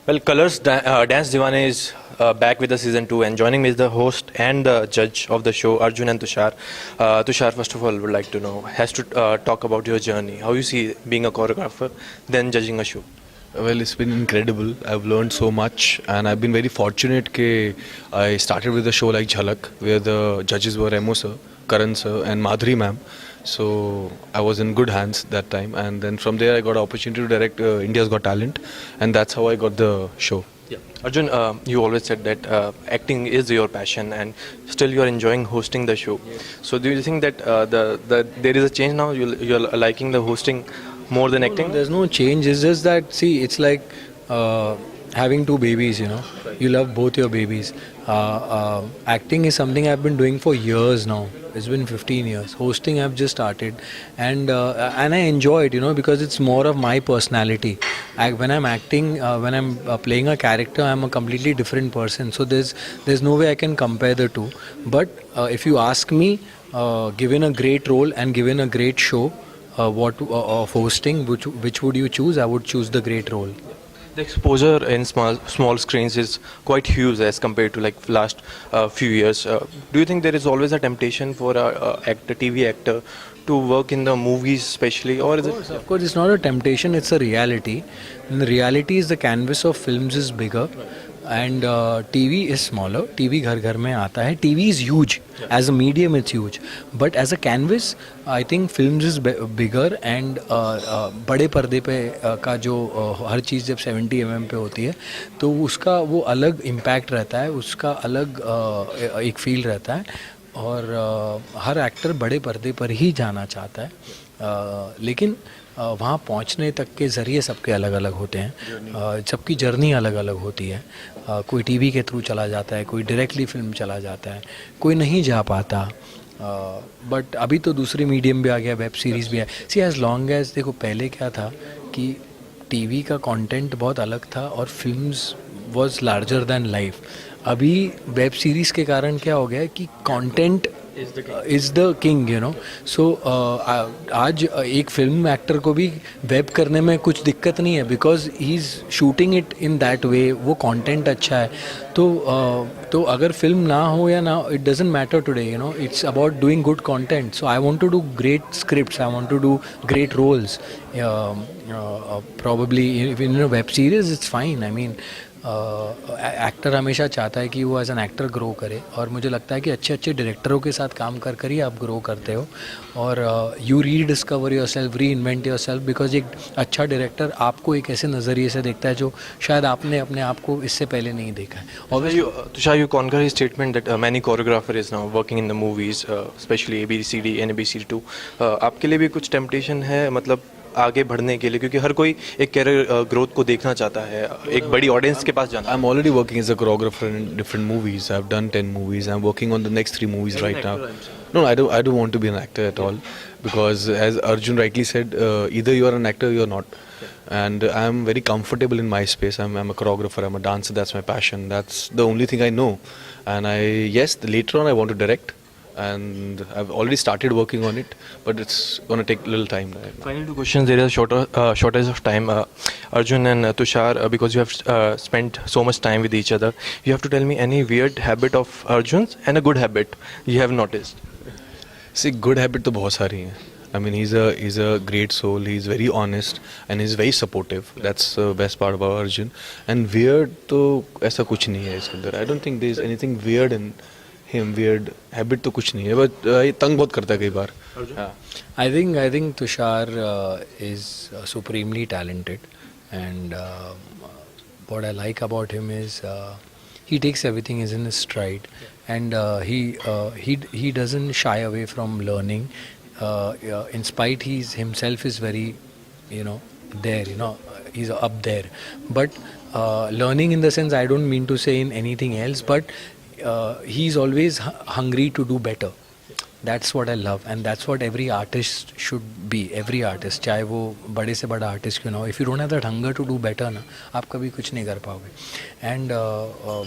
Well, Dance Divane is back with the season 2, and joining me is the host and the judge of the show, Arjun and Tushar. Tushar, first of all, would like to know, has to talk about your journey, how you see being a choreographer, then judging a show. Well, it's been incredible. I've learned so much, and I've been very fortunate that I started with a show like Jhalak, where the judges were Remo sir, Karan sir, and Madhuri ma'am. So I was in good hands that time, and then from there I got an opportunity to direct India's Got Talent, and that's how I got the show. Yeah. Arjun, you always said that acting is your passion, and still you are enjoying hosting the show. So, do you think that there is a change now? You're liking the hosting more than acting? There's no change. It's just that, see, it's like having two babies, you know. You love both your babies. Acting is something I've been doing for years now. It's been 15 years. Hosting I've just started, and I enjoy it, you know, because it's more of my personality. When I'm acting, when I'm playing a character, I'm a completely different person. So there's no way I can compare the two. But if you ask me, given a great role and given a great show, what of hosting, which would you choose? I would choose the great role. The exposure in small screens is quite huge as compared to like last few years. Do you think there is always a temptation for a actor, TV actor, to work in the movies, especially, or is it? Of course, it's not a temptation; it's a reality. And the reality is the canvas of films is bigger, and TV is smaller. TV घर घर में आता है. TV is huge as a medium. It's huge, but as a canvas, I think films is bigger and बड़े पर्दे पे का जो हर चीज़ जब 70 पे होती है, तो उसका वो अलग इम्पैक्ट रहता है, उसका अलग एक फील रहता है, और हर एक्टर बड़े पर्दे पर ही जाना चाहता है, लेकिन वहाँ पहुँचने तक के ज़रिए सबके अलग अलग होते हैं, सबकी जर्नी अलग अलग होती है. कोई टीवी के थ्रू चला जाता है, कोई डायरेक्टली फिल्म चला जाता है, कोई नहीं जा पाता. बट अभी तो दूसरी मीडियम भी आ गया, वेब सीरीज़ भी है. सी एज़ लॉन्ग एज, देखो पहले क्या था कि टीवी का कंटेंट बहुत अलग था और films was larger than life. अभी वेब सीरीज़ के कारण क्या हो गया है कि content is the king, you know. So आज एक फिल्म एक्टर को भी वेब करने में कुछ दिक्कत नहीं है, because he is shooting it in that way. वो कंटेंट अच्छा है, तो अगर फिल्म ना हो या ना, it doesn't matter today, you know. It's about doing good content. So I want to do great scripts, I want to do great roles. Probably in web series it's fine. I mean actor हमेशा चाहता है कि वो as an actor grow करे, और मुझे लगता है कि अच्छे अच्छे डायरेक्टरों के साथ काम कर कर ही आप ग्रो करते हो, और यू रीडिस्कवर योर सेल्फ, री इन्वेंट योर सेल्फ, बिकॉज एक अच्छा डायरेक्टर आपको एक ऐसे नज़रिए से देखता है जो शायद आपने अपने आप को इससे पहले नहीं देखा है. Tushar, you concur his statement that many choreographer is now working in the movies, especially ABCD and ABCD2. आपके लिए भी कुछ टेम्पटेशन है, मतलब आगे बढ़ने के लिए, क्योंकि हर कोई एक कैरियर ग्रोथ को देखना चाहता है, एक बड़ी ऑडियंस के पास जाना. I'm already working as a choreographer in different movies. I've done 10 movies. I'm working on the next 3 movies right now. No, I don't want to be an actor at all, because as Arjun rightly said, either you are an actor or you're not. And I'm very comfortable in my space. I'm a choreographer, I'm a dancer, that's my passion. That's the only thing I know. And yes, later on I want to direct. And I've already started working on it, but it's going to take a little time. Final 2 questions. There is a shortage of time. Arjun and Tushar, because you have spent so much time with each other, you have to tell me any weird habit of Arjun's and a good habit you have noticed. See, good habit तो बहुत सारी हैं. I mean, he's a great soul. He's very honest and he's very supportive. That's the best part about Arjun. And weird तो ऐसा कुछ नहीं है इसके अंदर. I don't think there's anything weird in him. Weird habit तो कुछ नहीं है, but ये तंग बहुत करता है कई बार. I think Tushar is supremely talented, and what I like about him is he takes everything is in his stride, and he doesn't shy away from learning. In spite himself is very, you know, there, you know, he's up there, but learning in the sense, I don't mean to say in anything else, but he's always hungry to do better. That's what I love, and that's what every artist should be. Every artist, चाहे वो बड़े से बड़ा artist क्यों ना हो, if you don't have that hunger to do better ना, आप कभी कुछ नहीं कर पाओगे. And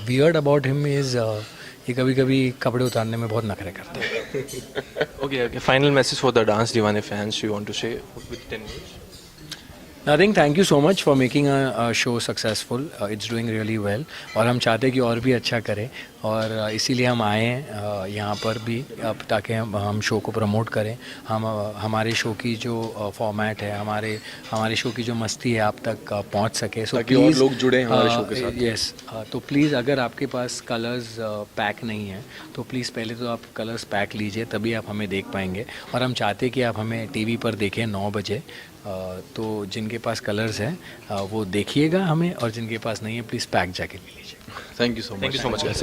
weird about him is ये कभी कभी कपड़े उतारने में बहुत नखरे करते हैं. Okay, final message for the Dance Divane fans you want to say with 10 minutes. Nothing, thank you so much for making a show successful. It's doing really well और हम चाहते हैं कि और भी अच्छा करें और इसीलिए हम आए हैं यहाँ पर भी ताकि हम शो को प्रमोट करें. हम हमारे शो की जो फॉर्मेट है, हमारे शो की जो मस्ती है आप तक पहुँच सके. सो ताकि और लोग जुड़ें हमारे शो के साथ. यस, तो प्लीज़ अगर आपके पास कलर्स पैक नहीं है तो प्लीज़ पहले तो आप कलर्स पैक लीजिए, तभी आप हमें देख पाएंगे. और हम चाहते हैं कि आप हमें टीवी पर देखें 9 बजे. तो जिनके पास कलर्स हैं वो देखिएगा हमें, और जिनके पास नहीं है प्लीज़ पैक जाके ले लीजिए. Thank you so much. Thank you so much, guys.